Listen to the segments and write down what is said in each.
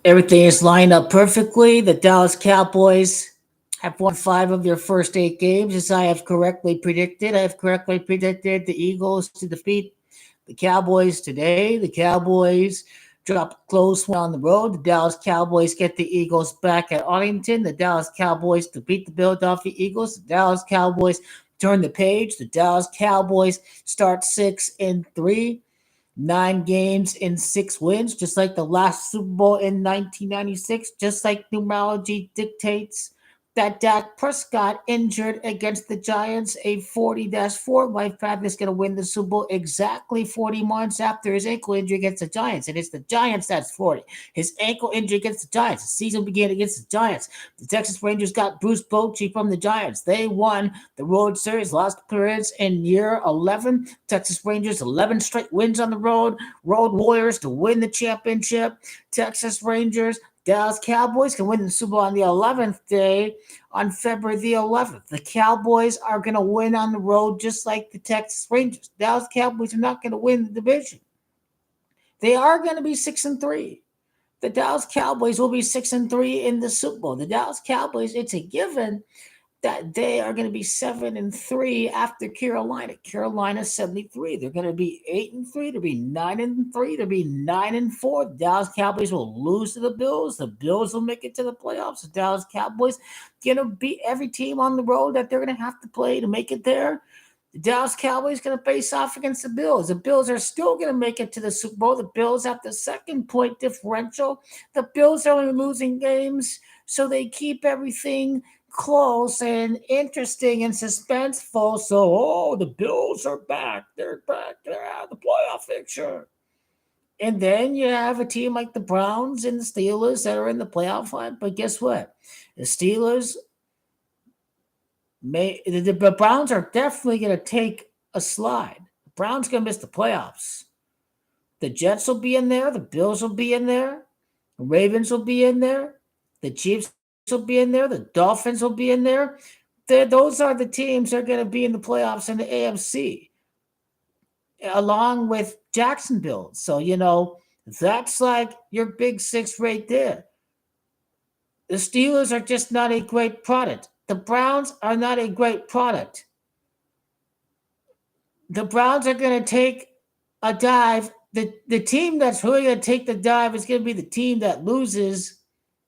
Everything is lined up perfectly. The Dallas Cowboys have won 5 of their first 8 games, as I have correctly predicted. I have correctly predicted the Eagles to defeat the Cowboys today. The Cowboys drop a close one on the road. The Dallas Cowboys get the Eagles back at Arlington. The Dallas Cowboys defeat the Philadelphia Eagles. The Dallas Cowboys turn the page. The Dallas Cowboys start 6-3. 9 games in 6 wins, just like the last Super Bowl in 1996, just like numerology dictates that Dak Prescott injured against the Giants, a 40-4. My fact is going to win the Super Bowl exactly 40 months after his ankle injury against the Giants. And it's the Giants that's 40. His ankle injury against the Giants. The season began against the Giants. The Texas Rangers got Bruce Bochy from the Giants. They won the World Series, lost appearance in year 11. Texas Rangers, 11 straight wins on the road. Road Warriors to win the championship. Texas Rangers, Dallas Cowboys can win the Super Bowl on the 11th day, on February the 11th. The Cowboys are going to win on the road just like the Texas Rangers. Dallas Cowboys are not going to win the division. They are going to be 6-3. The Dallas Cowboys will be 6-3 in the Super Bowl. The Dallas Cowboys, it's a given that they are going to be 7-3 after Carolina. Carolina 73. They're going to be 8-3. They'll be 9-3. They'll be 9-4. The Dallas Cowboys will lose to the Bills. The Bills will make it to the playoffs. The Dallas Cowboys going to beat every team on the road that they're going to have to play to make it there. The Dallas Cowboys going to face off against the Bills. The Bills are still going to make it to the Super Bowl. The Bills have the second point differential. The Bills are only losing games, so they keep everything close and interesting and suspenseful. So, the Bills are back. They're back. They're out of the playoff picture. And then you have a team like the Browns and the Steelers that are in the playoff fight. But guess what? The Steelers the Browns are definitely going to take a slide. The Browns going to miss the playoffs. The Jets will be in there. The Bills will be in there. The Ravens will be in there. The Chiefs will be in there. The Dolphins will be in there. Those are the teams that are going to be in the playoffs in the AFC, along with Jacksonville. So, that's like your big six right there. The Steelers are just not a great product. The Browns are not a great product. The Browns are going to take a dive. The team that's really going to take the dive is going to be the team that loses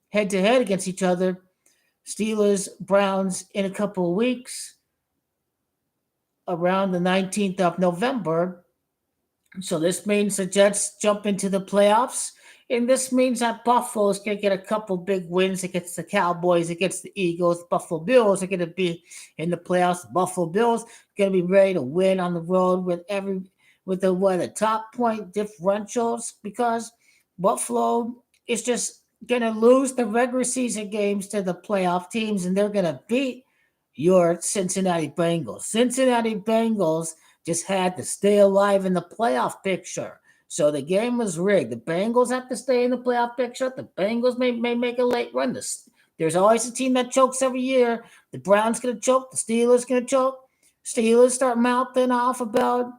head to head against each other. Steelers, Browns in a couple of weeks, around the 19th of November. So this means the Jets jump into the playoffs. And this means that Buffalo is going to get a couple big wins against the Cowboys, against the Eagles. Buffalo Bills are going to be in the playoffs. The Buffalo Bills are going to be ready to win on the road with the top point differentials, because Buffalo is just going to lose the regular season games to the playoff teams, and they're going to beat your Cincinnati Bengals. Cincinnati Bengals just had to stay alive in the playoff picture. So the game was rigged. The Bengals have to stay in the playoff picture. The Bengals may make a late run. There's always a team that chokes every year. The Browns going to choke. The Steelers going to choke. Steelers start mouthing off about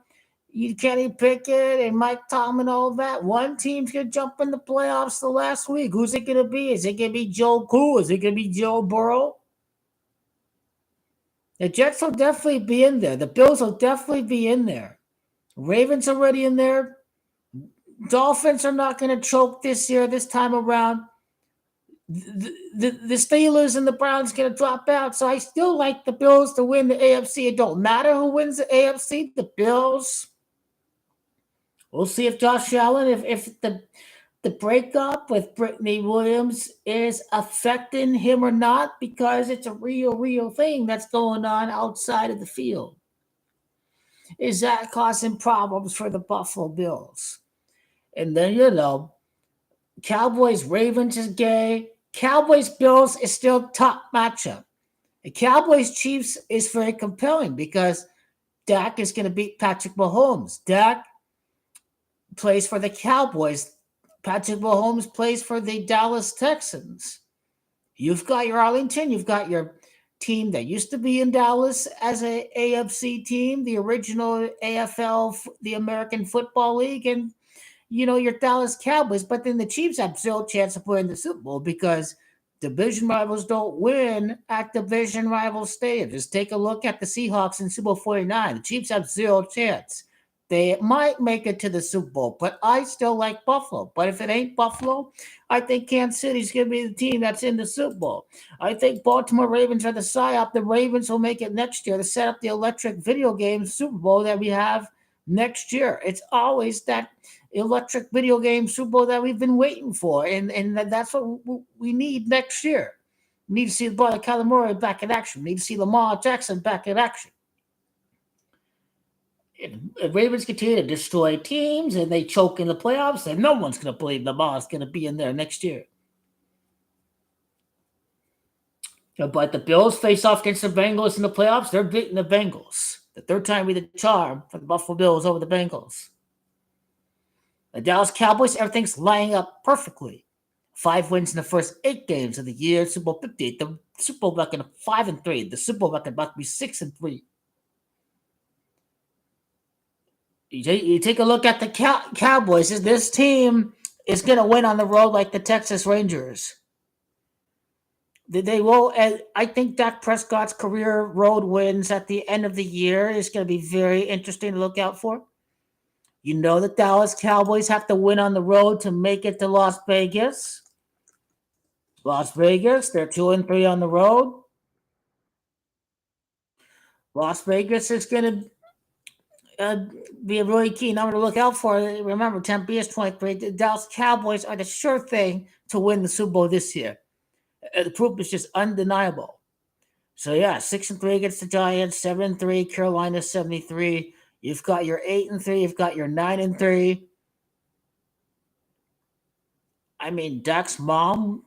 you Kenny Pickett and Mike Tomlin, all that. One team's going to jump in the playoffs the last week. Who's it going to be? Is it going to be Joe Cool? Is it going to be Joe Burrow? The Jets will definitely be in there. The Bills will definitely be in there. Ravens already in there. Dolphins are not going to choke this year, this time around. The Steelers and the Browns going to drop out. So I still like the Bills to win the AFC. It don't matter who wins the AFC. The Bills. We'll see if Josh Allen, if the breakup with Brittany Williams is affecting him or not, because it's a real thing that's going on outside of the field. Is that causing problems for the Buffalo Bills? And then, Cowboys Ravens is gay. Cowboys Bills is still top matchup. The Cowboys Chiefs is very compelling because Dak is going to beat Patrick Mahomes. Dak plays for the Cowboys. Patrick Mahomes plays for the Dallas Texans. You've got your Arlington. You've got your team that used to be in Dallas as a AFC team, the original AFL, the American Football League, and your Dallas Cowboys, but then the Chiefs have zero chance of winning the Super Bowl because division rivals don't win at division rival stadiums. Just take a look at the Seahawks in Super Bowl 49. The Chiefs have zero chance. They might make it to the Super Bowl, but I still like Buffalo. But if it ain't Buffalo, I think Kansas City's going to be the team that's in the Super Bowl. I think Baltimore Ravens are the psyop. The Ravens will make it next year to set up the electric video game Super Bowl that we have next year. It's always that electric video game Super Bowl that we've been waiting for, and that's what we need next year. We need to see the brother Kyler Murray back in action. We need to see Lamar Jackson back in action. If Ravens continue to destroy teams and they choke in the playoffs, then no one's going to believe Lamar's going to be in there next year. But the Bills face off against the Bengals in the playoffs. They're beating the Bengals. The third time be the charm for the Buffalo Bills over the Bengals. The Dallas Cowboys, everything's lining up perfectly. 5 wins in the first 8 games of the year. Super Bowl 58. The Super Bowl record of 5-3. The Super Bowl record about to be 6-3. You take a look at the Cowboys. This team is going to win on the road like the Texas Rangers. They will. I think Dak Prescott's career road wins at the end of the year is going to be very interesting to look out for. You know the Dallas Cowboys have to win on the road to make it to Las Vegas. Las Vegas, they're 2-3 on the road. Las Vegas is going to be a really key number to look out for. Remember, Tempe is 23. The Dallas Cowboys are the sure thing to win the Super Bowl this year. The proof is just undeniable. So yeah, 6-3 against the Giants, 7-3, Carolina 73. You've got your 8-3, you've got your 9-3. I mean, Dak's mom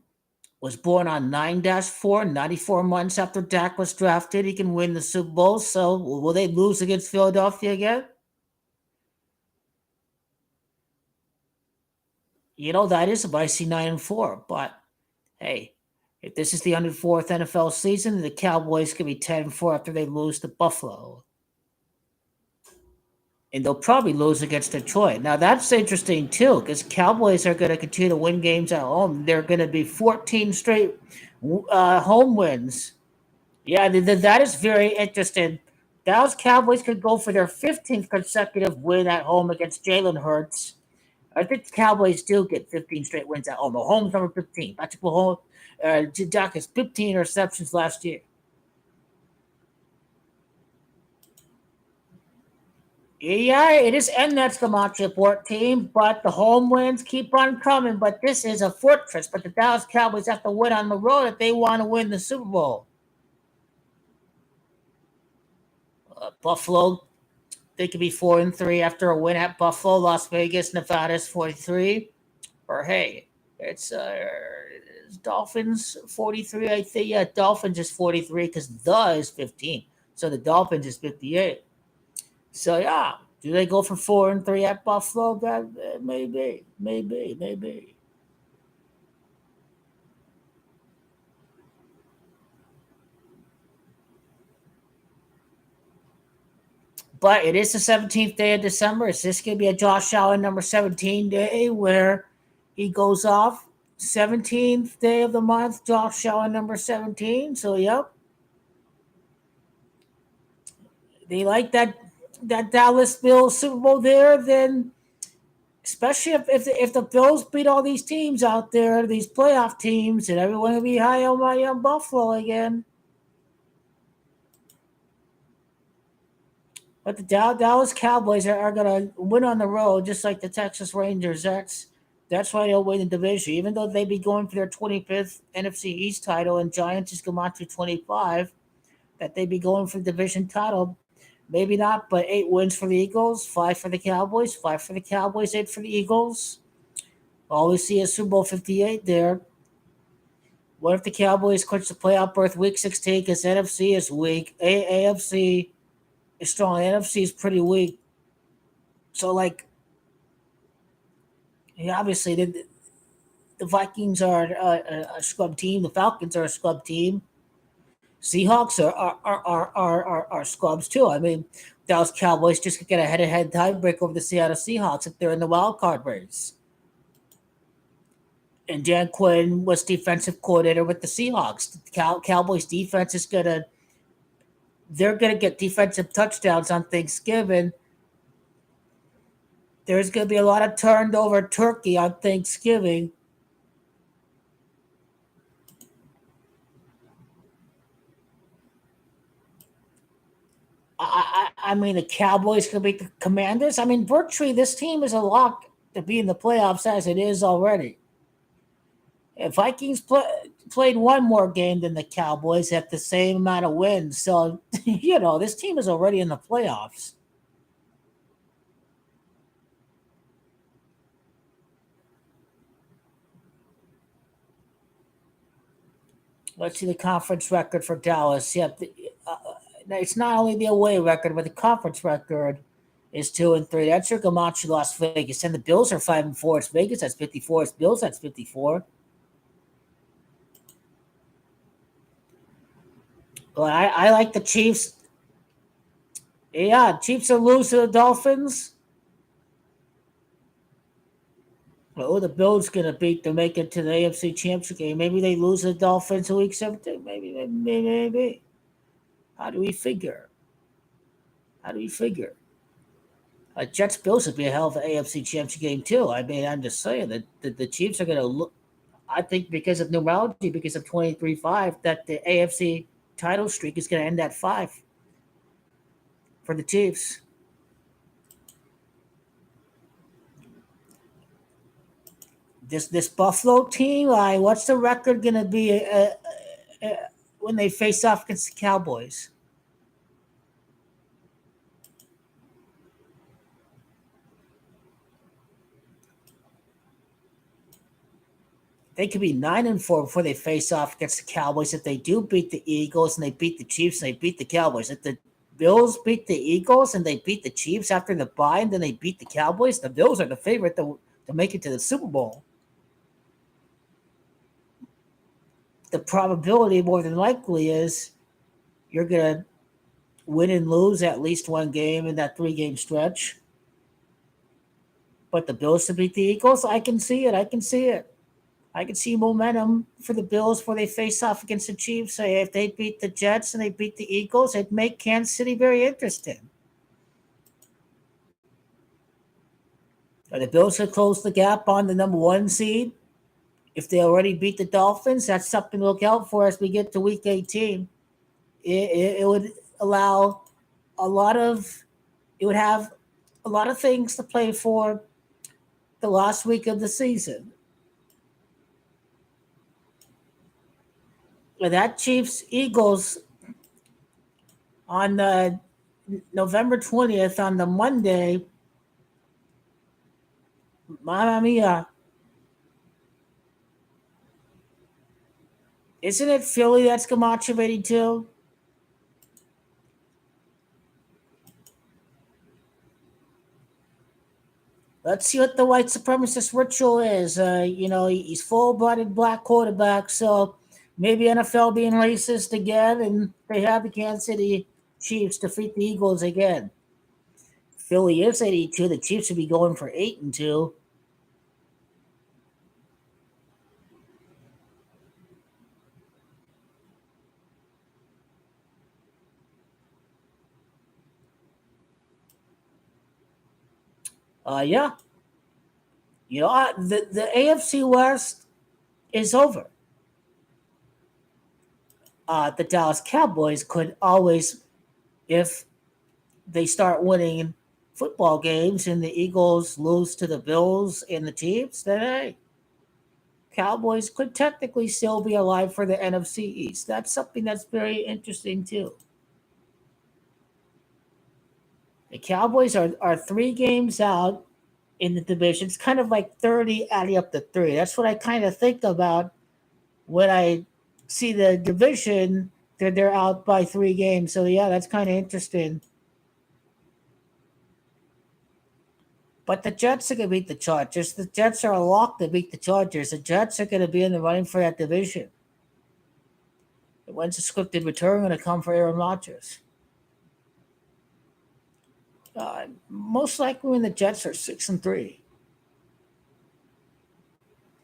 was born on 9-4, 94 months after Dak was drafted. He can win the Super Bowl. So will they lose against Philadelphia again? That is if I see 9-4. But hey, if this is the 104th NFL season, the Cowboys could be 10-4 after they lose to Buffalo. And they'll probably lose against Detroit. Now, that's interesting, too, because Cowboys are going to continue to win games at home. They're going to be 14 straight home wins. Yeah, that is very interesting. Dallas Cowboys could go for their 15th consecutive win at home against Jalen Hurts. I think the Cowboys do get 15 straight wins at home. Mahomes number 15. Patrick Mahomes, Dak has 15 interceptions last year. Yeah, it is, and that's the Montreal Port team, but the home wins keep on coming. But this is a fortress. But the Dallas Cowboys have to win on the road if they want to win the Super Bowl. Buffalo, they could be 4-3 after a win at Buffalo. Las Vegas, Nevada is 43. Or hey, it's Dolphins 43. I think yeah, Dolphins is 43 because the is 15, so the Dolphins is 58. So yeah, do they go for 4-3 at Buffalo? That maybe. But it is the 17th day of December. Is this going to be a Josh Allen number 17 day where he goes off? 17th day of the month, Josh Allen number 17. So yep, they like that Dallas Bills Super Bowl there. Then especially if the Bills beat all these teams out there, these playoff teams, and everyone will be high on my Buffalo again. But the Dallas Cowboys are going to win on the road, just like the Texas Rangers. That's why they'll win the division, even though they be going for their 25th NFC East title, and Giants just come on to 25. That they be going for the division title. Maybe not, but 8 wins for the Eagles, 5 for the Cowboys, 5 for the Cowboys, 8 for the Eagles. Always see a Super Bowl 58 there. What if the Cowboys clinch the playoff berth week 16 because NFC is weak? AFC is strong. NFC is pretty weak. So, like, yeah, obviously, the Vikings are a scrub team. The Falcons are a scrub team. Seahawks are scrubs too. I mean, Dallas Cowboys just could get a head-to-head tiebreak over the Seattle Seahawks if they're in the wild card race. And Dan Quinn was defensive coordinator with the Seahawks. The Cowboys defense is they're gonna get defensive touchdowns on Thanksgiving. There's gonna be a lot of turned over turkey on Thanksgiving. I mean, the Cowboys could beat the Commanders. I mean, virtually this team is a lock to be in the playoffs as it is already. If Vikings played one more game than the Cowboys, have the same amount of wins. So, this team is already in the playoffs. Let's see the conference record for Dallas. Yep, it's not only the away record, but the conference record is 2-3. That's your Gamache Las Vegas, and the Bills are 5-4. It's Vegas that's 54. It's Bills that's 54. Well, I like the Chiefs. Yeah, Chiefs will lose to the Dolphins. Oh, the Bills gonna beat to make it to the AFC Championship game. Maybe they lose to the Dolphins in Week 17. Maybe. How do we figure? How do we figure? Jets Bills would be a hell of an AFC Championship game too. I mean, I'm just saying that the Chiefs are gonna look. I think because of numerology, because of 23-5, that the AFC title streak is gonna end at 5 for the Chiefs. This Buffalo team, what's the record going to be when they face off against the Cowboys? They could be 9-4 before they face off against the Cowboys if they do beat the Eagles and they beat the Chiefs and they beat the Cowboys. If the Bills beat the Eagles and they beat the Chiefs after the bye and then they beat the Cowboys, the Bills are the favorite to make it to the Super Bowl. The probability more than likely is you're going to win and lose at least one game in that 3-game stretch. But the Bills to beat the Eagles, I can see it. I can see momentum for the Bills before they face off against the Chiefs. If they beat the Jets and they beat the Eagles, it'd make Kansas City very interesting. Are the Bills to close the gap on the number 1 seed? If they already beat the Dolphins, that's something to look out for as we get to Week 18. It would allow it would have a lot of things to play for the last week of the season. That Chiefs Eagles on November 20th on the Monday, Mamma Mia. Isn't it Philly that's Camacho 82? Let's see what the white supremacist ritual is. He's full-blooded black quarterback, so maybe NFL being racist again, and they have the Kansas City Chiefs defeat the Eagles again. Philly is 82. The Chiefs would be going for 8-2. Yeah. The AFC West is over. The Dallas Cowboys could always, if they start winning football games and the Eagles lose to the Bills and the Chiefs, then hey, Cowboys could technically still be alive for the NFC East. That's something that's very interesting too. The Cowboys are 3 games out in the division. It's kind of like 30 adding up to 3. That's what I kind of think about when I see the division. They're out by 3 games. So yeah, that's kind of interesting. But the Jets are going to beat the Chargers. The Jets are a lock to beat the Chargers. The Jets are going to be in the running for that division. When's the scripted return going to come for Aaron Rodgers? Most likely when the Jets are 6-3.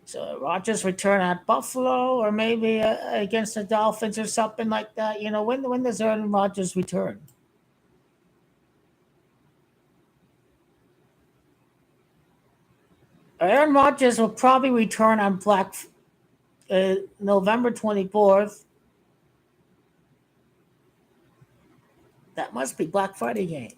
So Rogers return at Buffalo, or maybe against the Dolphins or something like that. When does Aaron Rodgers return? Aaron Rodgers will probably return on November 24th. That must be Black Friday game.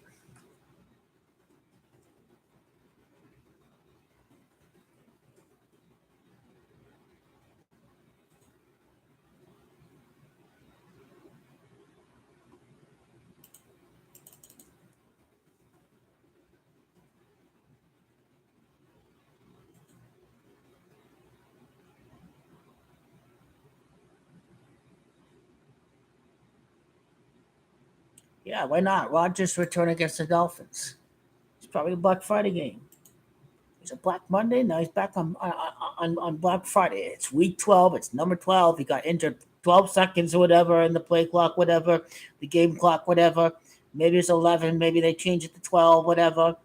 Yeah, why not? Rodgers return against the Dolphins. It's probably the Black Friday game. Is it Black Monday? No, he's back on Black Friday. It's week 12. It's number 12. He got injured 12 seconds or whatever in the play clock, whatever, the game clock, whatever. Maybe it's 11. Maybe they change it to 12, whatever.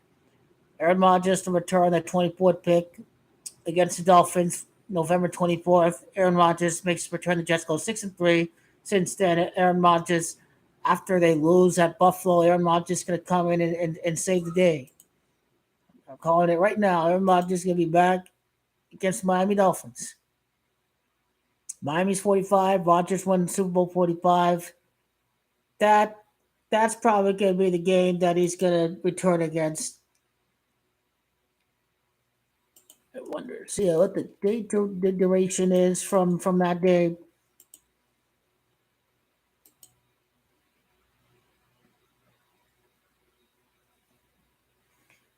Aaron Rodgers to return the 24th pick against the Dolphins, November 24th. Aaron Rodgers makes a return. The Jets go 6-3. Since then, Aaron Rodgers, after they lose at Buffalo, Aaron Rodgers is going to come in and save the day. I'm calling it right now. Aaron Rodgers is going to be back against Miami Dolphins. Miami's 45. Rodgers won Super Bowl 45. That that's probably going to be the game that he's going to return against. I wonder. See what the date the duration is from that day.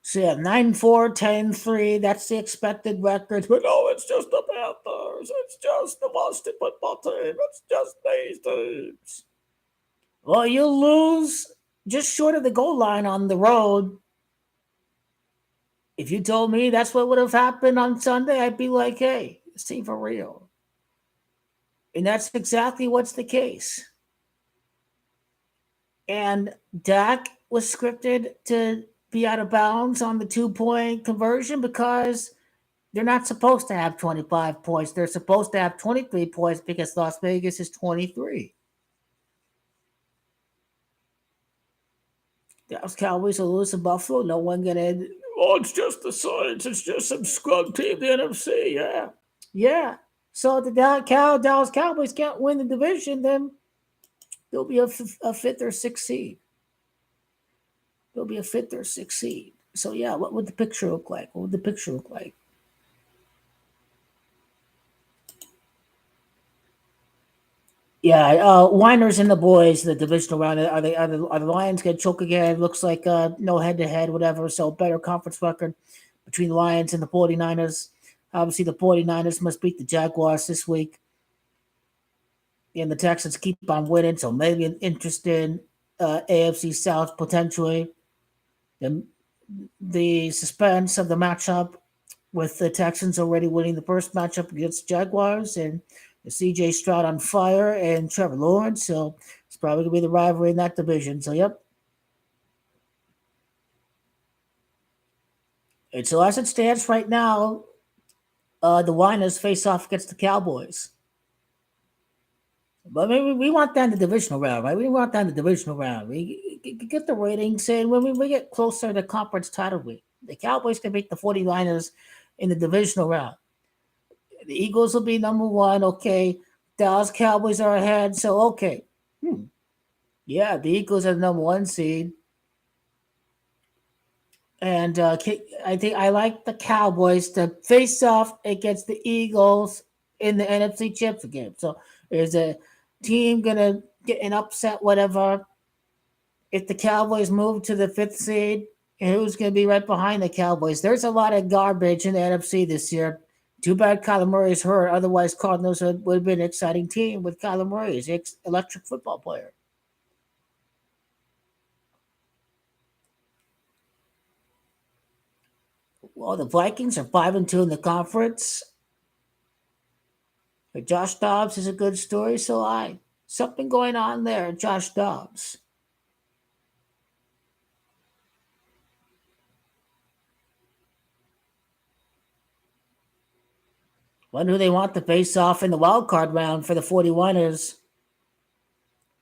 So yeah, 9-4, 10-3. That's the expected record. But no, it's just the Panthers. It's just the Boston football team. It's just these teams. Well, you lose just short of the goal line on the road. If you told me that's what would have happened on Sunday, I'd be like, hey, this team for real. And that's exactly what's the case. And Dak was scripted to be out of bounds on the 2-point conversion because they're not supposed to have 25 points. They're supposed to have 23 points because Las Vegas is 23. Dallas Cowboys will lose to Buffalo. No one gonna. Oh, it's just the Saints. It's just some scrub team, the NFC. Yeah, yeah. So if the Dallas Cowboys can't win the division, then they'll be a fifth or sixth seed. They'll be a fifth or sixth seed. So yeah, what would the picture look like? What would the picture look like? Yeah, Winers and the boys, the divisional round. Are the Lions going to choke again? Looks like no head to head, whatever. So better conference record between the Lions and the 49ers. Obviously, the 49ers must beat the Jaguars this week. And the Texans keep on winning. So maybe an interesting AFC South potentially. The, the suspense of the matchup with the Texans already winning the first matchup against the Jaguars and CJ Stroud on fire and Trevor Lawrence. So it's probably going to be the rivalry in that division. So, yep. And so as it stands right now, the Winers face off against the Cowboys. But maybe we want that in the divisional round, right? We want that in the divisional round. We get the ratings in when we get closer to conference title week. The Cowboys can beat the 49ers in the divisional round. The Eagles will be number one. Okay. Dallas Cowboys are ahead. So, okay. Yeah, the Eagles are the number one seed. And I think I like the Cowboys to face off against the Eagles in the NFC Championship game. So is a team gonna get an upset, whatever? If the Cowboys move to the fifth seed, and who's gonna be right behind the Cowboys? There's a lot of garbage in the NFC this year. Too bad Kyler Murray's hurt. Otherwise, Cardinals would have been an exciting team with Kyler Murray. He's an electric football player. Well, the Vikings are 5-2 in the conference. But Josh Dobbs is a good story, so I something going on there. Josh Dobbs. Wonder who they want to face off in the wild card round for the 41ers.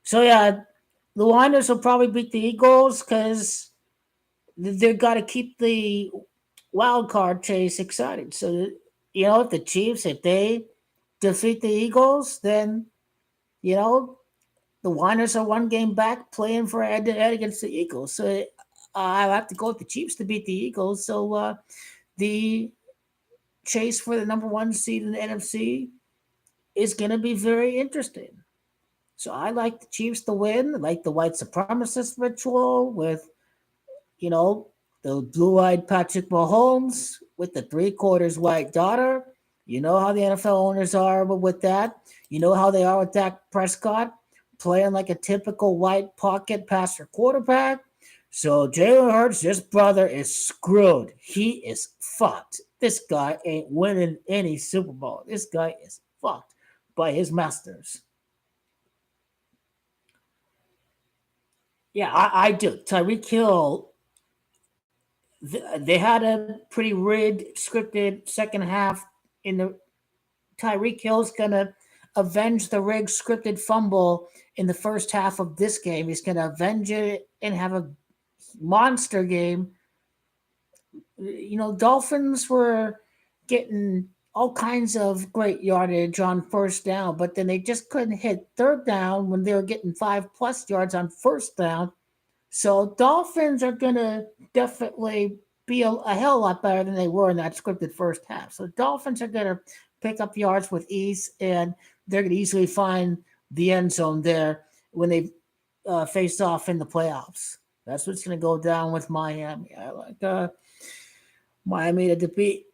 So yeah, the Niners will probably beat the Eagles because they've got to keep the wild card chase exciting. So if the Chiefs, if they defeat the Eagles, then you know the Niners are one game back playing for head to head against the Eagles. So I have to go with the Chiefs to beat the Eagles. So the chase for the number one seed in the NFC is going to be very interesting. So I like the Chiefs to win. I like the white supremacist ritual with, you know, the blue eyed Patrick Mahomes with the three quarters white daughter. You know how the NFL owners are with that. You know how they are with Dak Prescott playing like a typical white pocket passer quarterback. So Jalen Hurts, this brother is screwed. He is fucked. This guy ain't winning any Super Bowl. This guy is fucked by his masters. Yeah, I do. Tyreek Hill, they had a pretty rigged, scripted second half. In the Tyreek Hill's gonna avenge the rigged, scripted fumble in the first half of this game. He's gonna avenge it and have a monster game. Dolphins were getting all kinds of great yardage on first down, but then they just couldn't hit third down when they were getting 5+ yards on first down. So Dolphins are gonna definitely be a hell lot better than they were in that scripted first half. So Dolphins are gonna pick up yards with ease, and they're gonna easily find the end zone there when they face off in the playoffs. That's what's gonna go down with Miami. I like Miami to defeat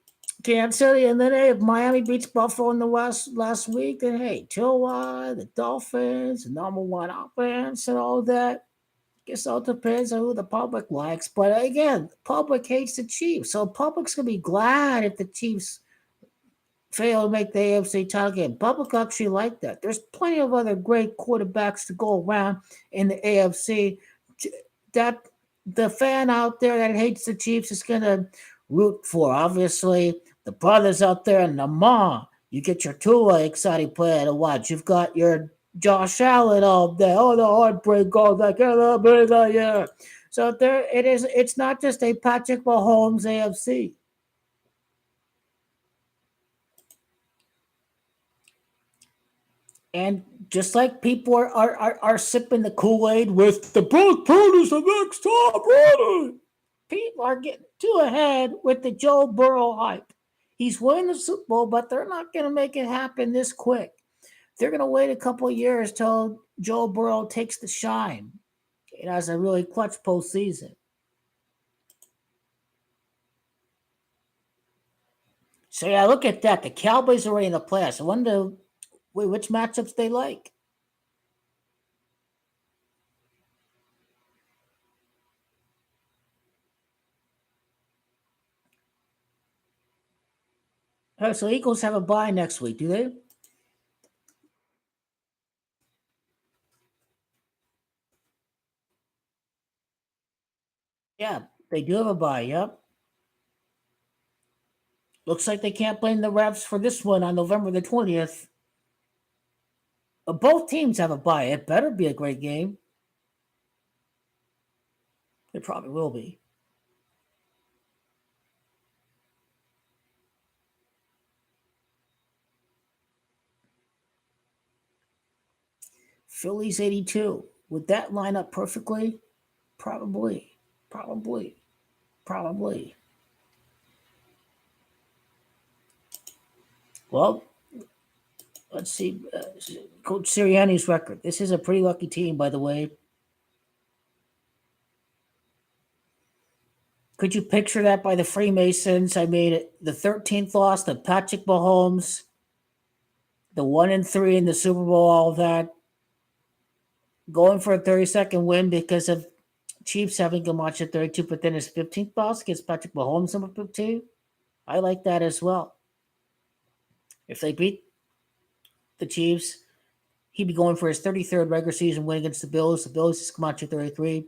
Kansas City, and then hey, if Miami beats Buffalo in the West last week, then hey, Tua, the Dolphins, the number one offense, and all that. Guess all depends on who the public likes. But again, the public hates the Chiefs. So public's gonna be glad if the Chiefs fail to make the AFC title game. Public actually like that. There's plenty of other great quarterbacks to go around in the AFC. That the fan out there that hates the Chiefs is gonna root for. Obviously, the brothers out there in Lamar. You get your Tua exciting player to watch. You've got your Josh Allen all day. Oh, the heartbreak goes like yeah. So there it is. It's not just a Patrick Mahomes AFC. And just like people are sipping the Kool-Aid with the Brock Purdy's the next Tom Brady, people are getting too ahead with the Joe Burrow hype. He's winning the Super Bowl, but they're not going to make it happen this quick. They're going to wait a couple of years till Joe Burrow takes the shine and has a really clutch postseason. So yeah, look at that. The Cowboys are already in the playoffs. I wonder which matchups they like. All right, so Eagles have a bye next week, do they? Yeah, they do have a bye. Yep. Looks like they can't blame the refs for this one on November the 20th. Both teams have a bye. It better be a great game. It probably will be. Phillies 82. Would that line up perfectly? Probably. Probably. Probably. Well, let's see. Coach Sirianni's record. This is a pretty lucky team, by the way. Could you picture that by the Freemasons? I mean, the 13th loss to Patrick Mahomes, the 1-3 in the Super Bowl, all of that, going for a 32nd win because of Chiefs having to match at 32, but then his 15th loss against Patrick Mahomes, number 15. I like that as well. If they beat the Chiefs, he'd be going for his 33rd regular season win against the Bills. The Bills just come out to 33.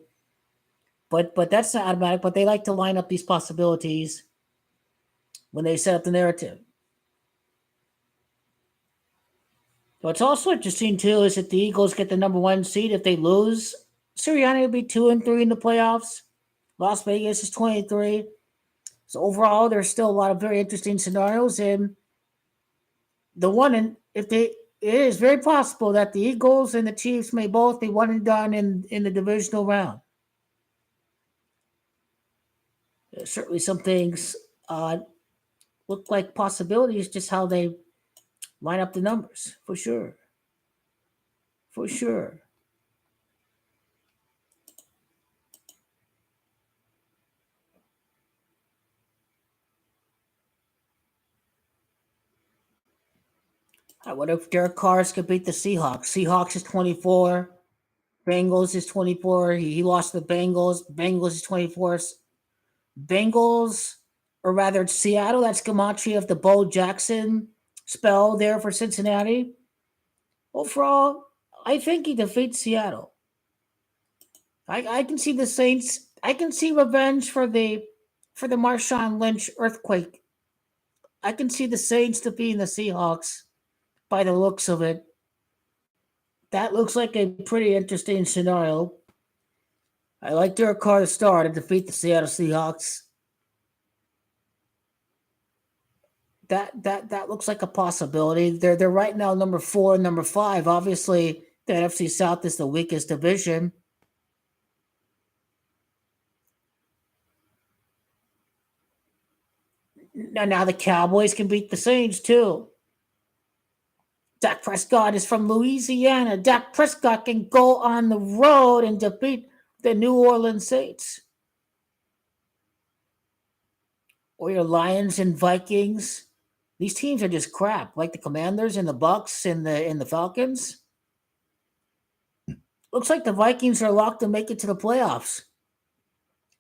But that's not automatic. But they like to line up these possibilities when they set up the narrative. What's also interesting too is if the Eagles get the number one seed, if they lose, Sirianni will be 2-3 in the playoffs. Las Vegas is 23. So overall, there's still a lot of very interesting scenarios, and the one and if they it is very possible that the Eagles and the Chiefs may both be one and done in the divisional round. Certainly, some things uh, look like possibilities, just how they line up the numbers for sure, for sure. I wonder if Derek Carr could beat the Seahawks. Seahawks is 24. Bengals is 24. He lost to the Bengals. Bengals is 24. Bengals, or rather it's Seattle. That's gematria of the Bo Jackson spell there for Cincinnati. Overall, I think he defeats Seattle. I can see the Saints. I can see revenge for the Marshawn Lynch earthquake. I can see the Saints defeating the Seahawks by the looks of it. That looks like a pretty interesting scenario. I like Derek Carr to start and defeat the Seattle Seahawks. That looks like a possibility. They're right now number 4 and number 5. Obviously, the NFC South is the weakest division. Now the Cowboys can beat the Saints too. Dak Prescott is from Louisiana. Dak Prescott can go on the road and defeat the New Orleans Saints. Or your Lions and Vikings. These teams are just crap, like the Commanders and the Bucks and the Falcons. Looks like the Vikings are locked to make it to the playoffs.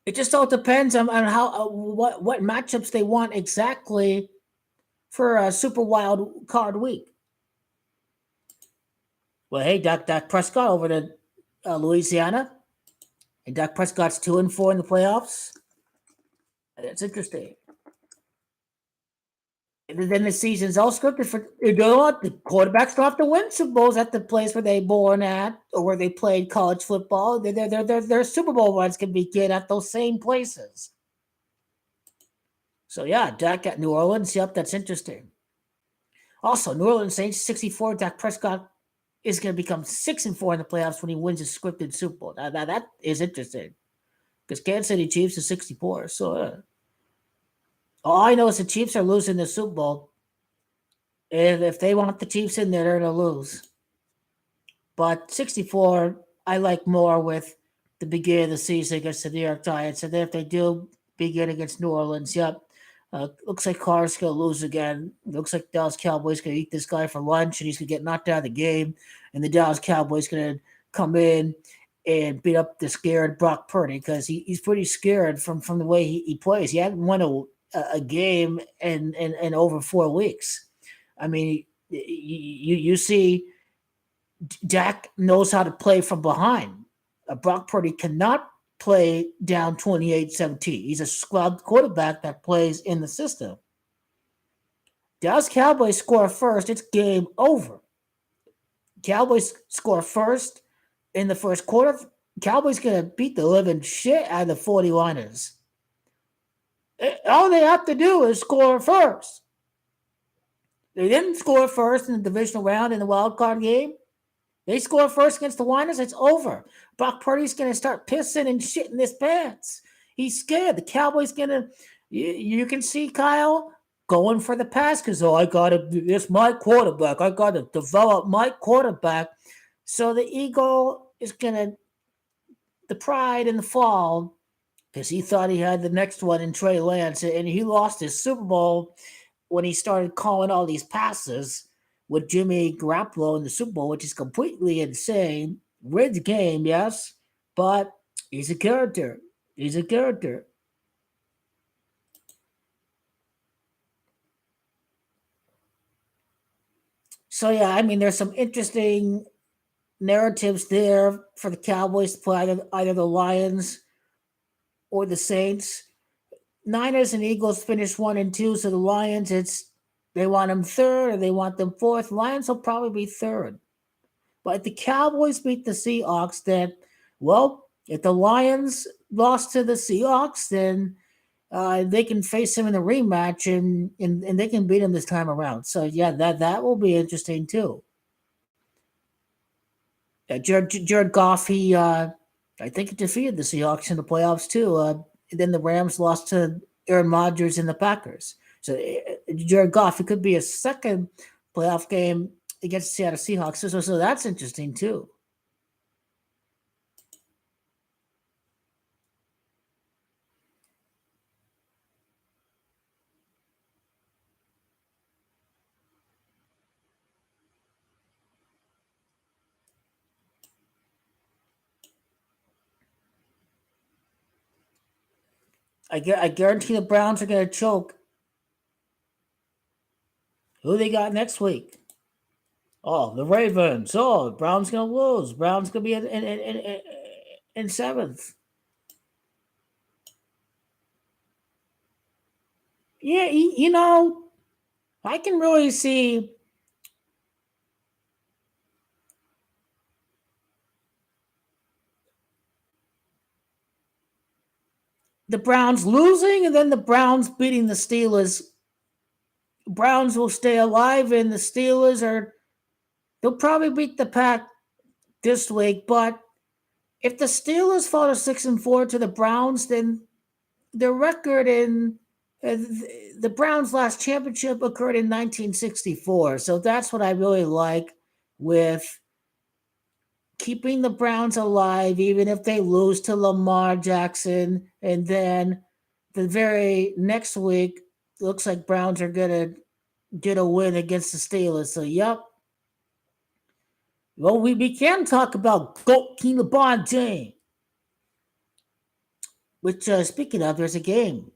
It just all depends on how what matchups they want exactly for a Super Wild Card week. Well, hey, Dak Prescott over to Louisiana, and Dak Prescott's 2-4 in the playoffs. That's interesting. And then the season's all scripted for you know what the quarterbacks don't have to win Super Bowls at the place where they born at or where they played college football. Their Super Bowl runs can begin at those same places. So yeah, Dak at New Orleans. Yep, that's interesting. Also, New Orleans Saints 64. Dak Prescott is going to become 6-4 in the playoffs when he wins a scripted Super Bowl. Now that is interesting because Kansas City Chiefs is 64. So all I know is the Chiefs are losing the Super Bowl. If they want the Chiefs in there, they're going to lose. But 64, I like more with the beginning of the season against the New York Giants. And then if they do begin against New Orleans, yep. Looks like Carr's going to lose again. Looks like Dallas Cowboys going to eat this guy for lunch and he's going to get knocked out of the game. And the Dallas Cowboys going to come in and beat up the scared Brock Purdy because he's pretty scared from the way he plays. He hadn't won a game in over 4 weeks. I mean, you see Dak knows how to play from behind. Brock Purdy cannot play down 28-17. He's a scrubbed quarterback that plays in the system. Dallas Cowboys score first, it's game over. Cowboys score first in the first quarter. Cowboys going to beat the living shit out of the 49ers. All they have to do is score first. They didn't score first in the divisional round in the wild card game. They score first against the Niners, it's over. Brock Purdy's going to start pissing and shitting his pants. He's scared. The Cowboys going to, you can see Kyle going for the pass because, I got to, it's my quarterback. I got to develop my quarterback. So the Eagle is going to, the pride in the fall, because he thought he had the next one in Trey Lance, and he lost his Super Bowl when he started calling all these passes with Jimmy Garoppolo in the Super Bowl, which is completely insane. Rigged game, yes, but he's a character. He's a character. So, yeah, I mean, there's some interesting narratives there for the Cowboys to play either the Lions or the Saints. Niners and Eagles finished 1-2, so the Lions, it's They want them third or they want them fourth. Lions will probably be third. But if the Cowboys beat the Seahawks, then, well, if the Lions lost to the Seahawks, then they can face him in a rematch and they can beat him this time around. So, yeah, that will be interesting, too. Jared Goff, I think he defeated the Seahawks in the playoffs, too. Then the Rams lost to Aaron Rodgers and the Packers. So, Jared Goff, it could be a second playoff game against the Seattle Seahawks. So that's interesting, too. I guarantee the Browns are going to choke. Who they got next week? Oh, the Ravens. Oh, the Browns going to lose. Browns going to be in seventh. Yeah, I can really see the Browns losing and then the Browns beating the Steelers. Browns will stay alive, and the Steelers they'll probably beat the Pack this week. But if the Steelers fall to 6-4 to the Browns, then their record in the Browns' last championship occurred in 1964. So that's what I really like with keeping the Browns alive, even if they lose to Lamar Jackson. And then the very next week, looks like Browns are going to get a win against the Steelers. So, yep. Well, we can talk about Goat King LeBron James, which, speaking of, there's a game.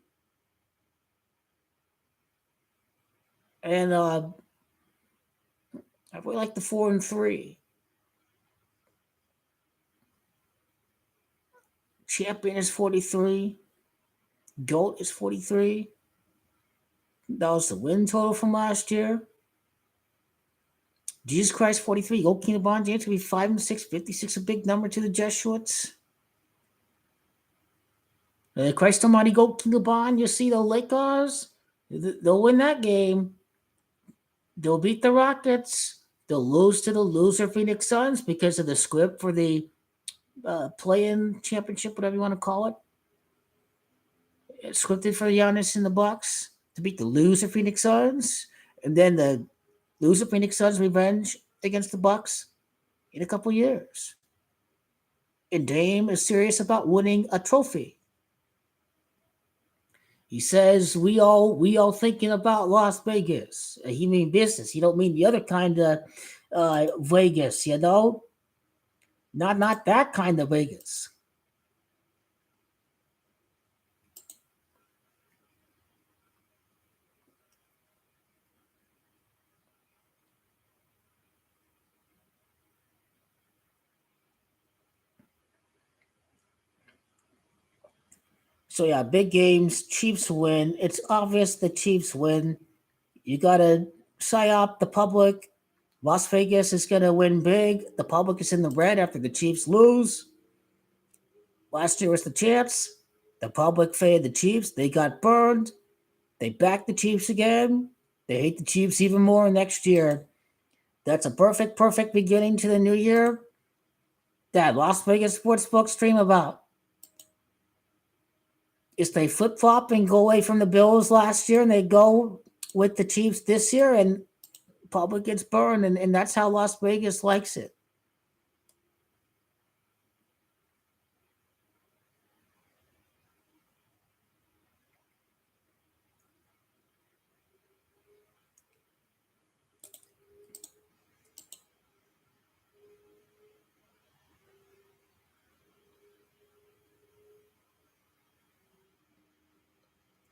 And I really like the 4-3. Champion is 43. Goat is 43. That was the win total from last year. Jesus Christ, 43. Goat King LeBron James to be 5-6, 56, a big number to the Jesuits. Christ Almighty, Goat King LeBron, you see the Lakers, they'll win that game. They'll beat the Rockets. They'll lose to the loser Phoenix Suns because of the script for the play-in championship, whatever you want to call it. It's scripted for Giannis in the Bucks to beat the loser Phoenix Suns, and then the loser Phoenix Suns revenge against the Bucks in a couple years. And Dame is serious about winning a trophy. He says we all thinking about Las Vegas. He mean business. He don't mean the other kind of Vegas, Not that kind of Vegas. So yeah, big games. Chiefs win. It's obvious the Chiefs win. You gotta psyop the public. Las Vegas is gonna win big. The public is in the red after the Chiefs lose. Last year was the chance. The public favored the Chiefs. They got burned. They backed the Chiefs again. They hate the Chiefs even more next year. That's a perfect beginning to the new year. That Las Vegas sportsbook stream about is they flip flop and go away from the Bills last year and they go with the Chiefs this year and public gets burned and that's how Las Vegas likes it.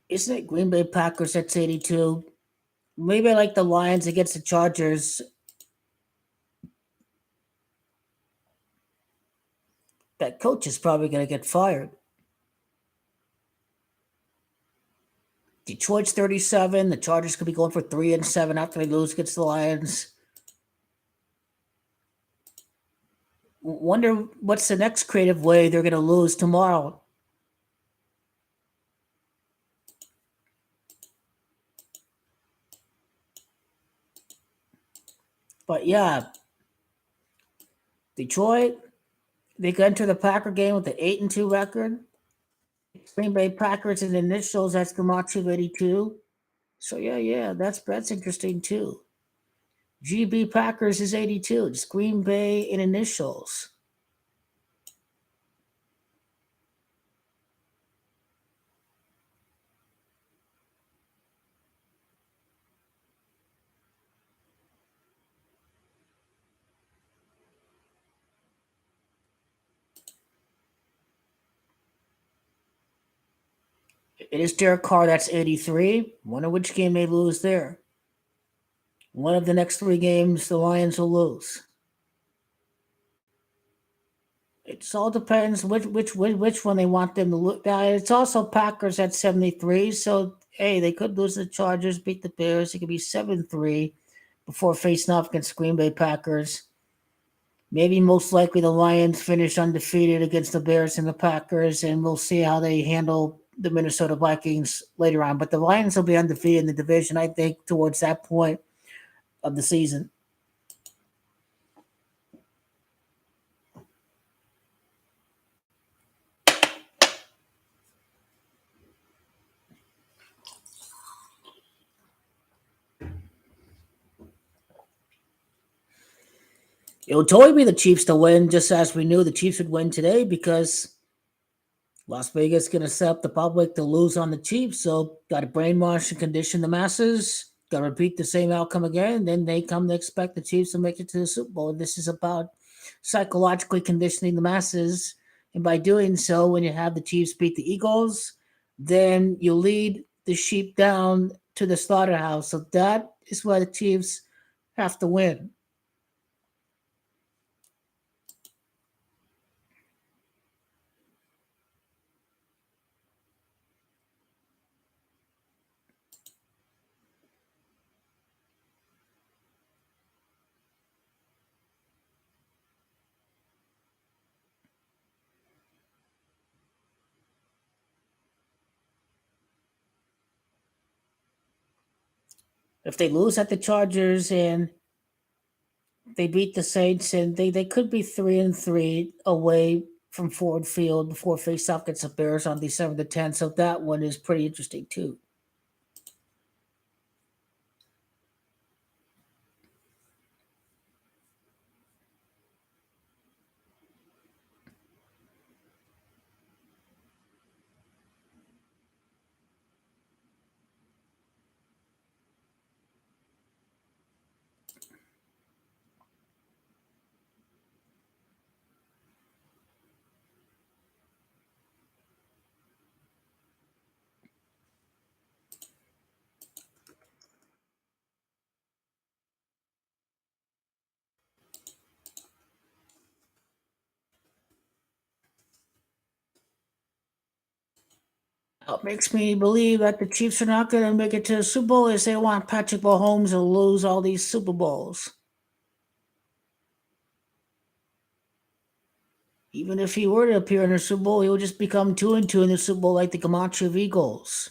Isn't it Green Bay Packers that's 82? Maybe I like the Lions against the Chargers. That coach is probably going to get fired. Detroit's 37. The Chargers could be going for 3-7 after they lose against the Lions. Wonder what's the next creative way they're going to lose tomorrow. But yeah, Detroit, they could enter the Packer game with an 8-2 record. Green Bay Packers in initials, that's Gamache 82. So yeah, that's interesting too. GB Packers is 82. It's Green Bay in initials. It is Derek Carr, that's 83. Wonder which game they lose there. One of the next three games the Lions will lose. It all depends which one they want them to look at. It's also Packers at 73. So hey, they could lose the Chargers, beat the Bears. It could be 7-3 before facing off against Green Bay Packers. Maybe most likely the Lions finish undefeated against the Bears and the Packers, and we'll see how they handle the Minnesota Vikings later on. But the Lions will be undefeated in the division, I think, towards that point of the season. It would totally be the Chiefs to win, just as we knew the Chiefs would win today, because Las Vegas going to set up the public to lose on the Chiefs. So got to brainwash and condition the masses. Got to repeat the same outcome again. Then they come to expect the Chiefs to make it to the Super Bowl. This is about psychologically conditioning the masses. And by doing so, when you have the Chiefs beat the Eagles, then you lead the sheep down to the slaughterhouse. So that is why the Chiefs have to win. If they lose at the Chargers and they beat the Saints, and they could be 3-3 away from Ford Field before faceoff gets the Bears on December the 10th. So that one is pretty interesting too. What makes me believe that the Chiefs are not going to make it to the Super Bowl is they want Patrick Mahomes to lose all these Super Bowls. Even if he were to appear in the Super Bowl, he would just become 2-2 in the Super Bowl like the Camacho of Eagles.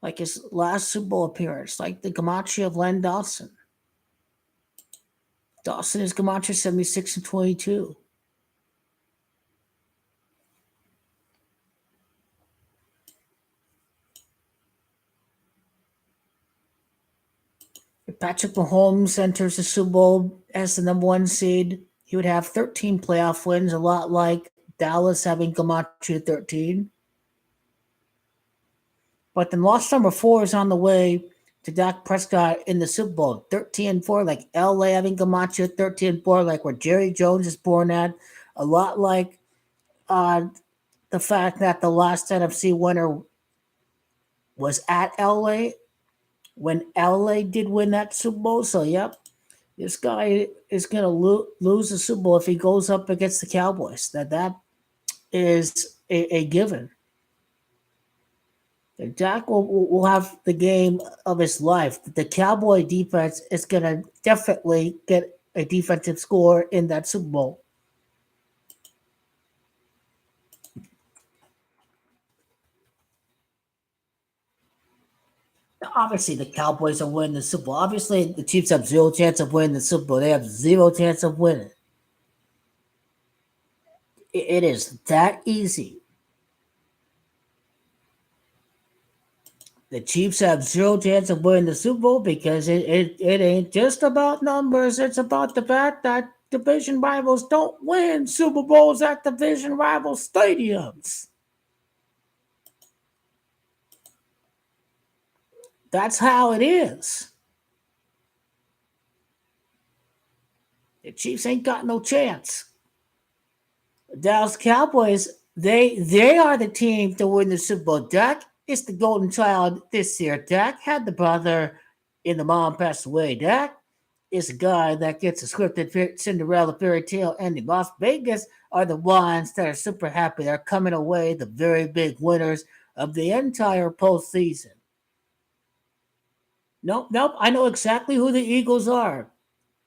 Like his last Super Bowl appearance, like the Camacho of Len Dawson. Dawson is Camacho 76-22. If Patrick Mahomes enters the Super Bowl as the number one seed, he would have 13 playoff wins, a lot like Dallas having Camacho at 13. But then loss number 4 is on the way to Dak Prescott in the Super Bowl. 13-4, like LA having Camacho at 13-4, like where Jerry Jones is born at. A lot like the fact that the last NFC winner was at LA when LA did win that Super Bowl. So, yep, this guy is going to lose the Super Bowl if he goes up against the Cowboys. That is a given. Dak will have the game of his life. The Cowboy defense is going to definitely get a defensive score in that Super Bowl. Obviously, the Cowboys are winning the Super Bowl. Obviously, the Chiefs have zero chance of winning the Super Bowl. They have zero chance of winning. It is that easy. The Chiefs have zero chance of winning the Super Bowl because it ain't just about numbers. It's about the fact that division rivals don't win Super Bowls at division rival stadiums. That's how it is. The Chiefs ain't got no chance. The Dallas Cowboys, they are the team to win the Super Bowl. Dak is the golden child this year. Dak had the brother and the mom passed away. Dak is a guy that gets a scripted Cinderella fairy tale ending. Las Vegas are the ones that are super happy. They're coming away the very big winners of the entire postseason. Nope, nope. I know exactly who the Eagles are.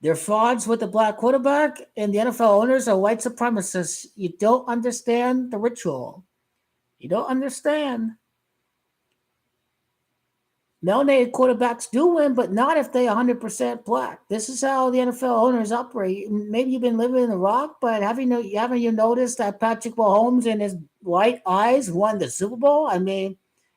They're frauds with a black quarterback, and the NFL owners are white supremacists. You don't understand the ritual. You don't understand. Melanated quarterbacks do win, but not if they 100% black. This is how the NFL owners operate. Maybe you've been living in the rock, but haven't you noticed that Patrick Mahomes and his white eyes won the Super Bowl? I mean,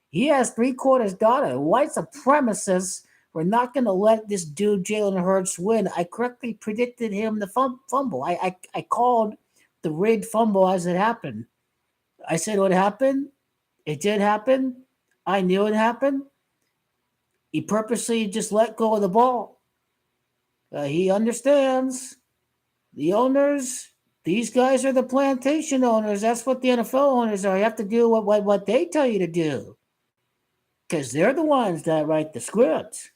he has three-quarters daughter. White supremacists were not going to let this dude Jalen Hurts win. I correctly predicted him the fumble. I called the rigged fumble as it happened. I said what happened. It did happen. I knew it happened. He purposely just let go of the ball. He understands the owners. These guys are the plantation owners. That's what the NFL owners are. You have to do what they tell you to do because they're the ones that write the scripts.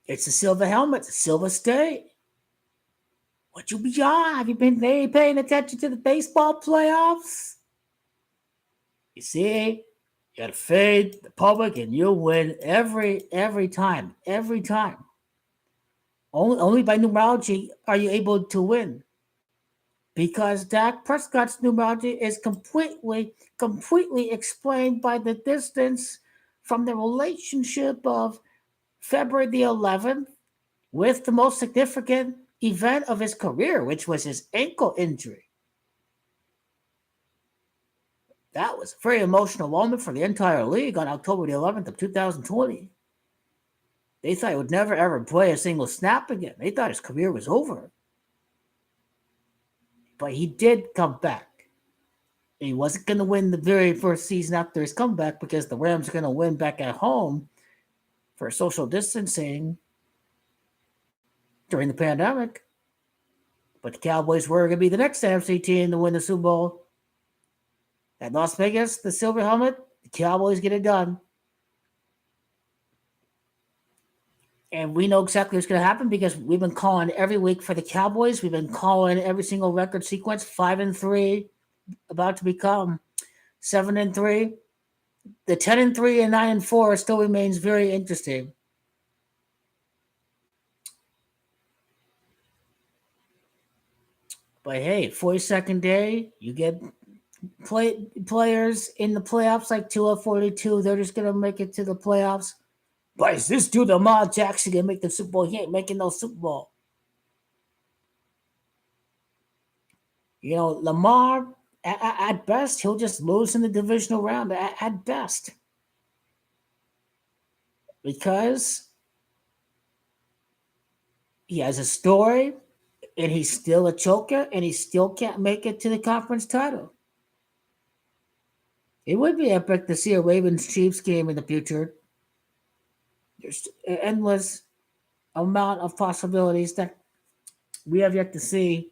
It's a silver helmet, it's a silver state. What you be on? Have you been paying attention to the baseball playoffs? You see, you gotta fade the public and you'll win every time. Every time. Only by numerology are you able to win. Because Dak Prescott's numerology is completely explained by the distance from the relationship of February the 11th with the most significant event of his career, which was his ankle injury. That was a very emotional moment for the entire league on October the 11th of 2020. They thought he would never ever play a single snap again. They thought his career was over. But he did come back. He wasn't going to win the very first season after his comeback because the Rams are going to win back at home for social distancing during the pandemic. But the Cowboys were going to be the next NFC team to win the Super Bowl. At Las Vegas, the silver helmet, the Cowboys get it done. And we know exactly what's going to happen because we've been calling every week for the Cowboys. We've been calling every single record sequence 5-3, about to become 7-3. The 10-3 and 9-4 still remains very interesting. But hey, 42nd day, you get players in the playoffs like 2 of 42. They're just gonna make it to the playoffs. But is this dude Lamar Jackson gonna make the Super Bowl? He ain't making no Super Bowl. You know, Lamar, at best, he'll just lose in the divisional round. At best, because he has a story, and he's still a choker, and he still can't make it to the conference title. It would be epic to see a Ravens Chiefs game in the future. There's an endless amount of possibilities that we have yet to see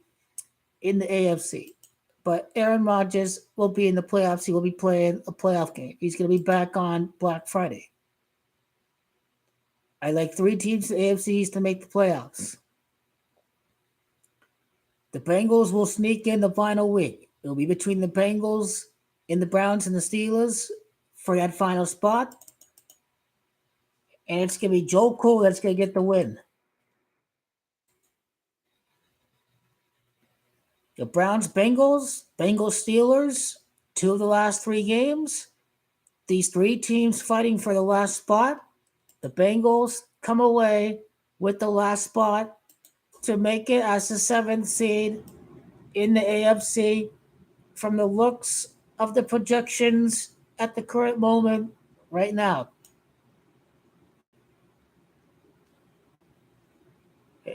in the AFC. But Aaron Rodgers will be in the playoffs. He will be playing a playoff game. He's going to be back on Black Friday. I like three teams in the AFC East to make the playoffs. The Bengals will sneak in the final week. It'll be between the Bengals and the Browns and the Steelers for that final spot. And it's going to be Joe Cool that's going to get the win. The Browns, Bengals, Bengals, Steelers, two of the last three games. These three teams fighting for the last spot. The Bengals come away with the last spot to make it as the seventh seed in the AFC. From the looks of the projections at the current moment, right now,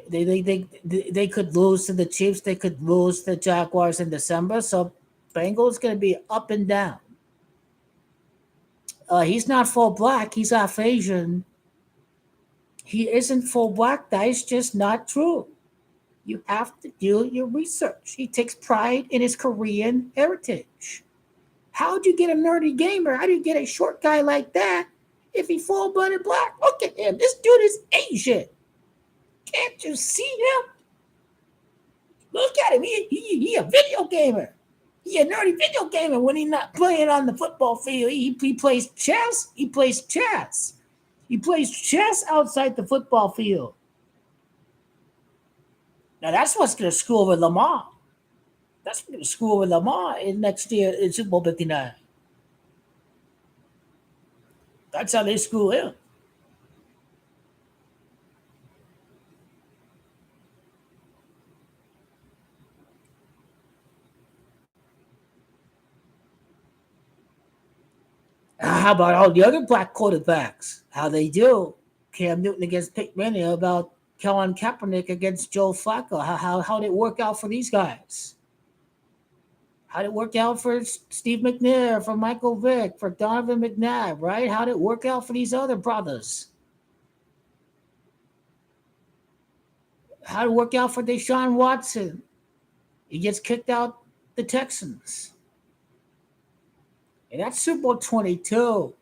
they could lose to the Chiefs. They could lose to the Jaguars in December. So Bengals going to be up and down. He's not full black. He's half Asian. He isn't full black. That is just not true. You have to do your research. He takes pride in his Korean heritage. How'd you get a nerdy gamer? How do you get a short guy like that if he full-blooded black? Look at him. This dude is Asian. Can't you see him? Look at him. He a video gamer. He a nerdy video gamer when he's not playing on the football field. He plays chess. He plays chess. He plays chess outside the football field. Now that's what's going to screw over Lamar. That's going to screw over Lamar in next year in Super Bowl 59. That's how they screw him. How about all the other black quarterbacks? How they do? Cam Newton against Pick Mania, about Colin Kaepernick against Joe Flacco. How did it work out for these guys? How did it work out for Steve McNair, for Michael Vick, for Donovan McNabb, right? How did it work out for these other brothers? How did it work out for Deshaun Watson? He gets kicked out the Texans. And that's Super Bowl 22.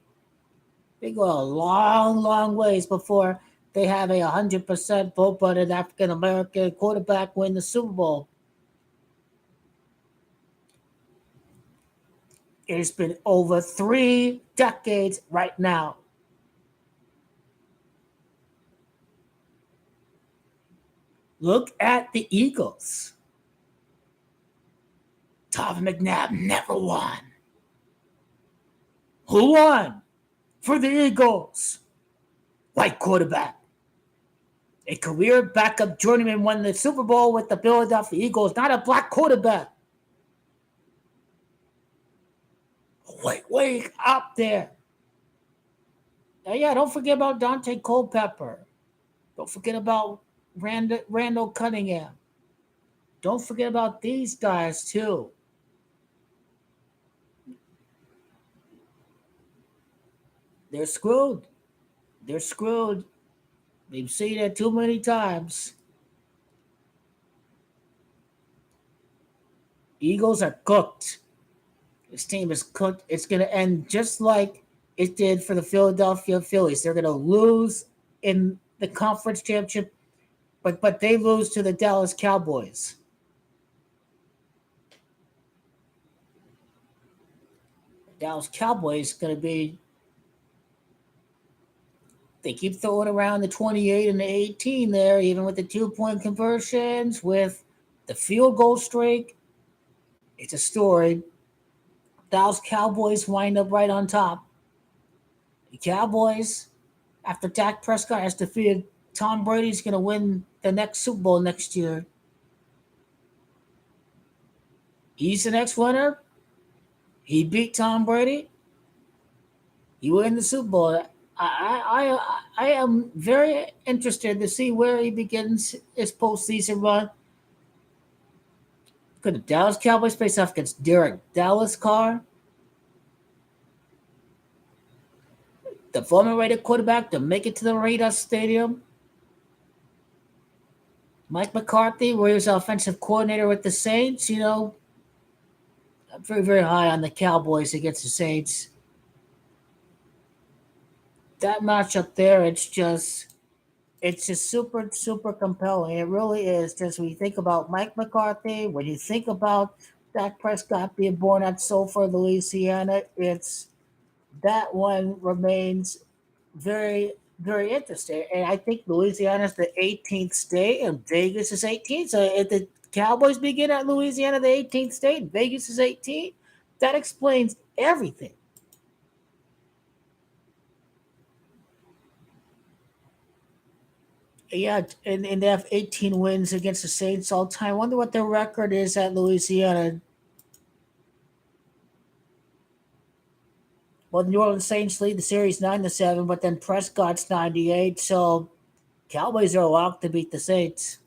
They go a long, long ways before they have a 100% full-blooded African-American quarterback win the Super Bowl. It has been over 3 decades right now. Look at the Eagles. Tom McNabb never won. Who won for the Eagles? White quarterback. A career backup journeyman won the Super Bowl with the Philadelphia Eagles, not a black quarterback. Wake up there. Now, yeah, don't forget about Dante Culpepper. Don't forget about Randall Cunningham. Don't forget about these guys, too. They're screwed. They're screwed. We've seen it too many times. Eagles are cooked. This team is cooked. It's going to end just like it did for the Philadelphia Phillies. They're going to lose in the conference championship, but they lose to the Dallas Cowboys. The Dallas Cowboys going to be. They keep throwing around the 28 and the 18 there, even with the 2-point conversions, with the field goal streak. It's a story. Dallas Cowboys wind up right on top. The Cowboys, after Dak Prescott has defeated Tom Brady's going to win the next Super Bowl next year. He's the next winner. He beat Tom Brady. He win the Super Bowl. I am very interested to see where he begins his postseason run. Could the Dallas Cowboys face off against Derek Dallas Carr? The former Raider quarterback to make it to the Raiders Stadium? Mike McCarthy, where he was offensive coordinator with the Saints, I'm very, very high on the Cowboys against the Saints. That matchup there, it's just It's just super, super compelling. It really is. Just when you think about Mike McCarthy, when you think about Dak Prescott being born at Sulphur, Louisiana, it's that one remains very, very interesting. And I think Louisiana is the 18th state, and Vegas is 18th. So if the Cowboys begin at Louisiana, the 18th state, and Vegas is 18th, that explains everything. Yeah, and they have 18 wins against the Saints all time. I wonder what their record is at Louisiana. Well, the New Orleans Saints lead the series 9-7, but then Prescott's 98. So Cowboys are locked to beat the Saints.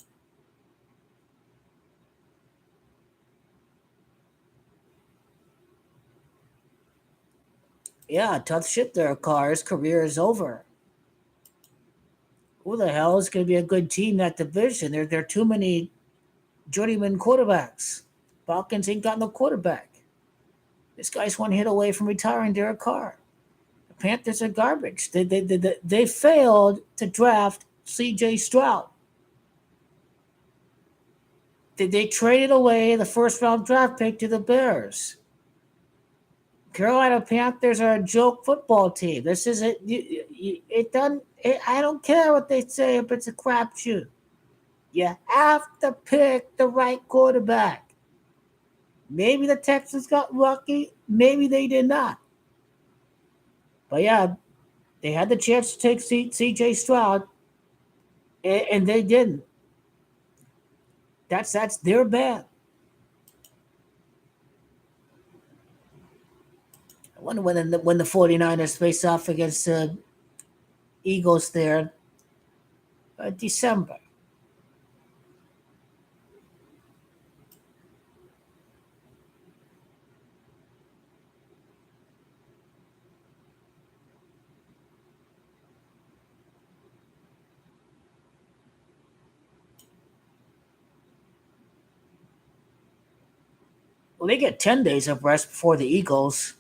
Yeah, tough shit there, Carr. His career is over. Who the hell is going to be a good team in that division? There are too many journeyman quarterbacks. Falcons ain't got no quarterback. This guy's one hit away from retiring Derek Carr. The Panthers are garbage. They failed to draft C.J. Stroud. They traded away the first round draft pick to the Bears. Carolina Panthers are a joke football team. This is it. It doesn't. I don't care what they say if it's a crapshoot. You have to pick the right quarterback. Maybe the Texans got lucky. Maybe they did not. But yeah, they had the chance to take C.J. Stroud, and they didn't. That's their bad. I wonder when the 49ers face off against the Eagles there, December. Well, they get 10 days of rest before the Eagles.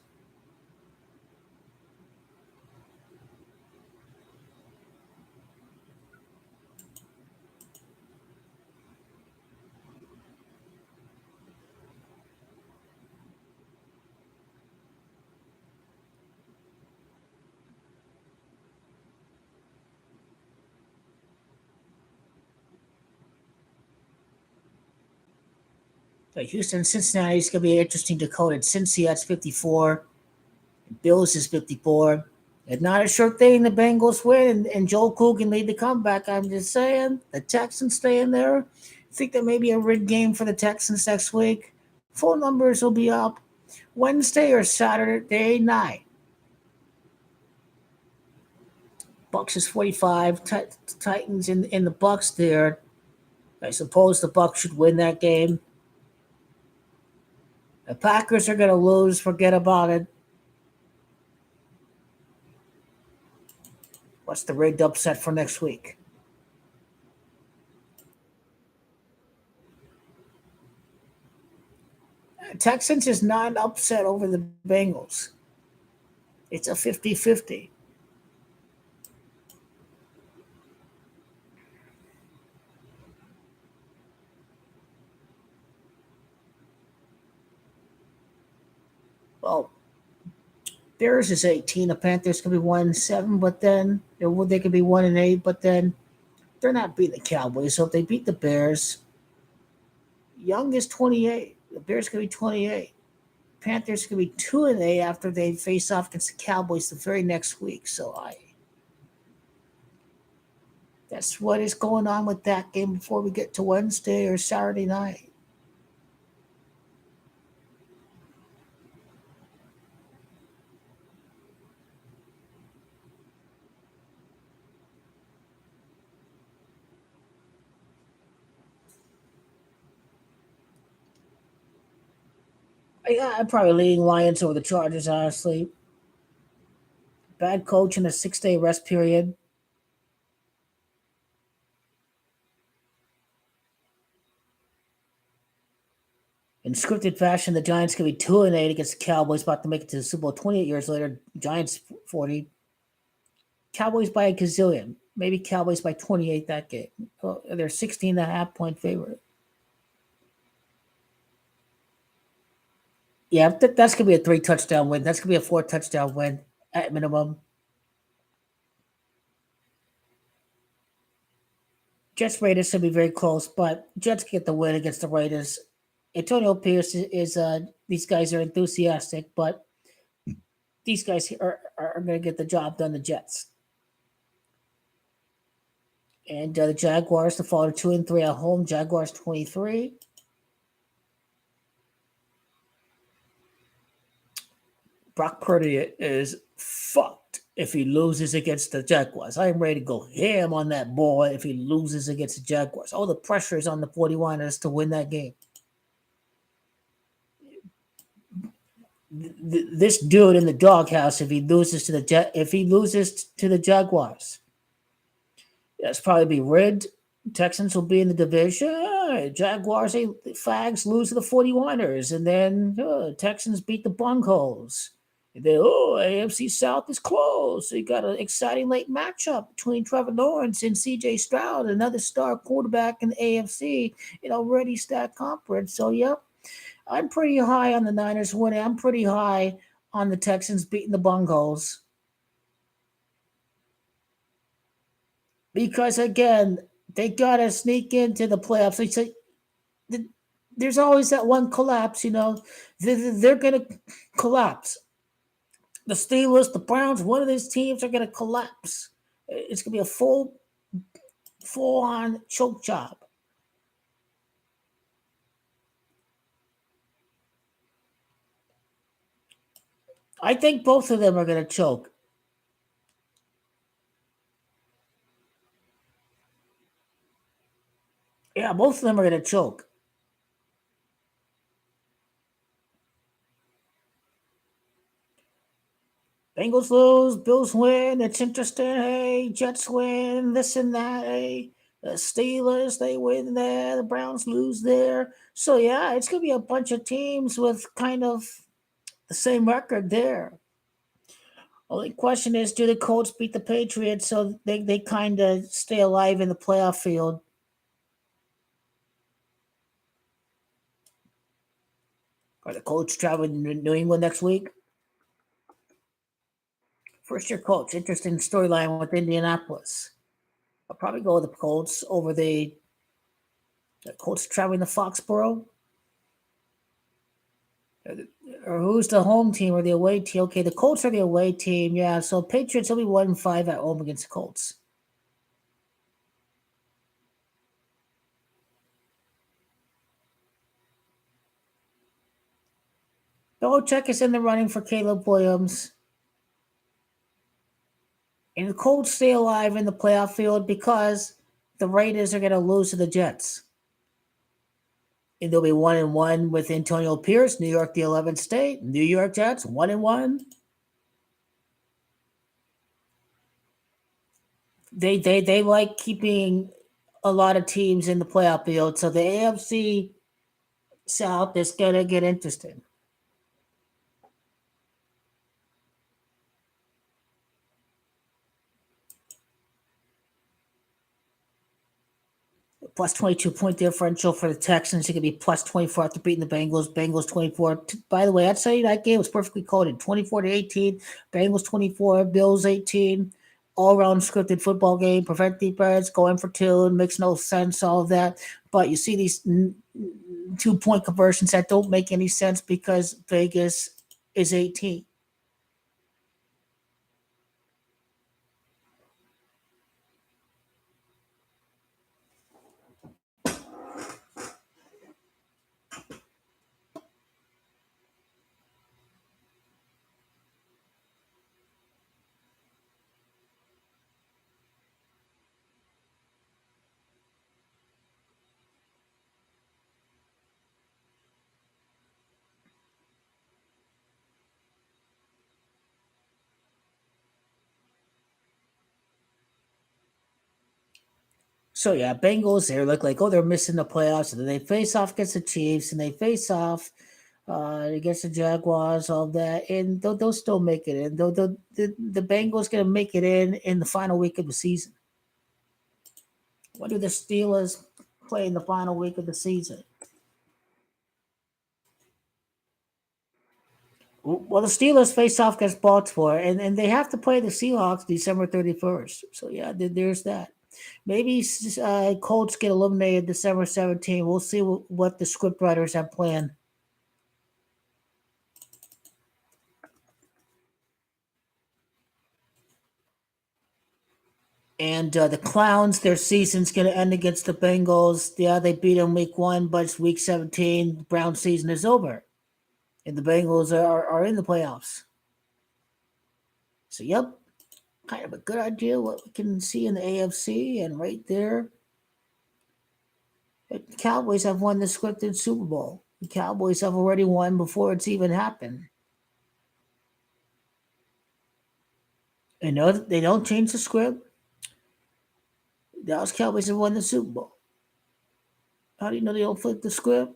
Houston, Cincinnati is going to be interesting to code. Cincy that's 54. Bills is 54. It's not a sure thing the Bengals win and Joel Coogan lead the comeback. I'm just saying the Texans stay in there. I think there may be a rig game for the Texans next week. Full numbers will be up Wednesday or Saturday night. Bucks is 45. Titans in the Bucks there. I suppose the Bucks should win that game. The Packers are going to lose. Forget about it. What's the rigged upset for next week? Texans is not an upset over the Bengals. It's a 50-50. Well, Bears is 18. The Panthers could be 1-7, but then they could be 1-8, but then they're not beating the Cowboys. So if they beat the Bears, Young is 28. The Bears could be 28. Panthers could be 2-8 after they face off against the Cowboys the very next week. So that's what is going on with that game before we get to Wednesday or Saturday night. I'm probably leading Lions over the Chargers, honestly. Bad coach in a 6-day rest period. In scripted fashion, the Giants could be 2-8 against the Cowboys, about to make it to the Super Bowl 28 years later. Giants 40. Cowboys by a gazillion. Maybe Cowboys by 28 that game. Oh, they're 16.5 point favorite. Yeah, that's gonna be a 3 touchdown win. That's gonna be a 4 touchdown win at minimum. Jets Raiders should be very close, but Jets get the win against the Raiders. Antonio Pierce is these guys are enthusiastic, but these guys are going to get the job done. The Jets and the Jaguars to fall to 2-3 at home. Jaguars 23. Brock Purdy is fucked if he loses against the Jaguars. I'm ready to go ham on that boy if he loses against the Jaguars. All the pressure is on the 49ers to win that game. This dude in the doghouse, if he loses to the Jaguars, that's probably be rigged. Texans will be in the division. Jaguars, fags lose to the 49ers, and then Texans beat the Broncos. And then, AFC South is close. So you got an exciting late matchup between Trevor Lawrence and CJ Stroud, another star quarterback in the AFC, already stacked conference. So, yep, I'm pretty high on the Niners winning. I'm pretty high on the Texans beating the Broncos. Because, again, they got to sneak into the playoffs. There's always that one collapse, They're going to collapse. The Steelers, the Browns, one of these teams are going to collapse. It's going to be a full-on choke job. I think both of them are going to choke. Yeah, both of them are going to choke. Bengals lose, Bills win. It's interesting. Hey, Jets win, this and that. Hey, the Steelers, they win there. The Browns lose there. So, yeah, it's going to be a bunch of teams with kind of the same record there. Only question is, do the Colts beat the Patriots so they kind of stay alive in the playoff field? Are the Colts traveling to New England next week? First year coach, interesting storyline with Indianapolis. I'll probably go with the Colts over the Colts traveling to Foxborough. Or who's the home team or the away team? Okay, the Colts are the away team. Yeah, so Patriots will be 1-5 at home against the Colts. Belichick is in the running for Caleb Williams. And the Colts stay alive in the playoff field because the Raiders are going to lose to the Jets. And they'll be 1-1 with Antonio Pierce, New York, the 11th state. New York Jets, 1-1. They like keeping a lot of teams in the playoff field. So the AFC South is going to get interesting. Plus 22-point differential for the Texans. It could be plus 24 after beating the Bengals. Bengals 24. By the way, I'd say that game was perfectly coded. 24-18. Bengals 24. Bills 18. All around scripted football game. Prevent defense. Going for two. Makes no sense. All of that. But you see these 2-point conversions that don't make any sense because Vegas is 18. So yeah, Bengals, they look like, they're missing the playoffs. And then they face off against the Chiefs and they face off against the Jaguars, all that. And they'll still make it in. The Bengals going to make it in the final week of the season. What do the Steelers play in the final week of the season? Well, the Steelers face off against Baltimore, and they have to play the Seahawks December 31st. So, yeah, there's that. Maybe Colts get eliminated December 17th. We'll see what the scriptwriters have planned. And the Clowns, their season's going to end against the Bengals. Yeah, they beat them week 1, but it's week 17. The Brown season is over. And the Bengals are in the playoffs. So, yep, kind of a good idea what we can see in the AFC. And right there, the Cowboys have won the scripted Super Bowl. The Cowboys have already won before it's even happened. And no, they don't change the script. The Dallas Cowboys have won the Super Bowl. How do you know they don't flip the script?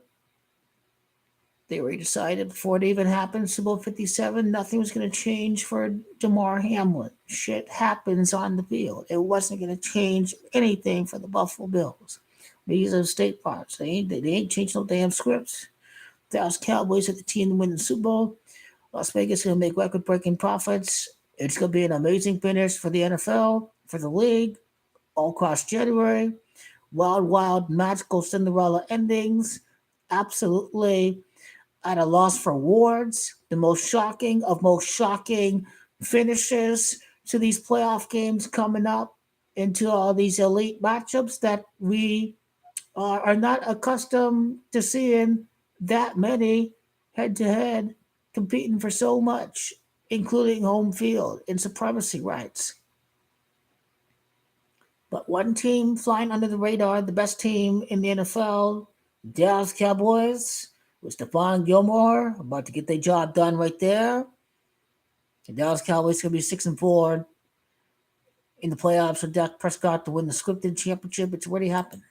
They already decided before it even happened, Super Bowl 57, nothing was going to change for Damar Hamlin. Shit happens on the field. It wasn't going to change anything for the Buffalo Bills. These are state parts. They ain't changed no damn scripts. Dallas Cowboys are the team to win the Super Bowl. Las Vegas is going to make record-breaking profits. It's going to be an amazing finish for the NFL, for the league, all across January. Wild, wild, magical Cinderella endings. Absolutely at a loss for words. The most shocking of most shocking finishes to these playoff games coming up into all these elite matchups that we are not accustomed to seeing that many head to head competing for so much, including home field and supremacy rights. But one team flying under the radar, the best team in the NFL, Dallas Cowboys, with Stephon Gilmore about to get their job done right there. The Dallas Cowboys going to be 6-4 in the playoffs with Dak Prescott to win the scripted championship. It's already happened.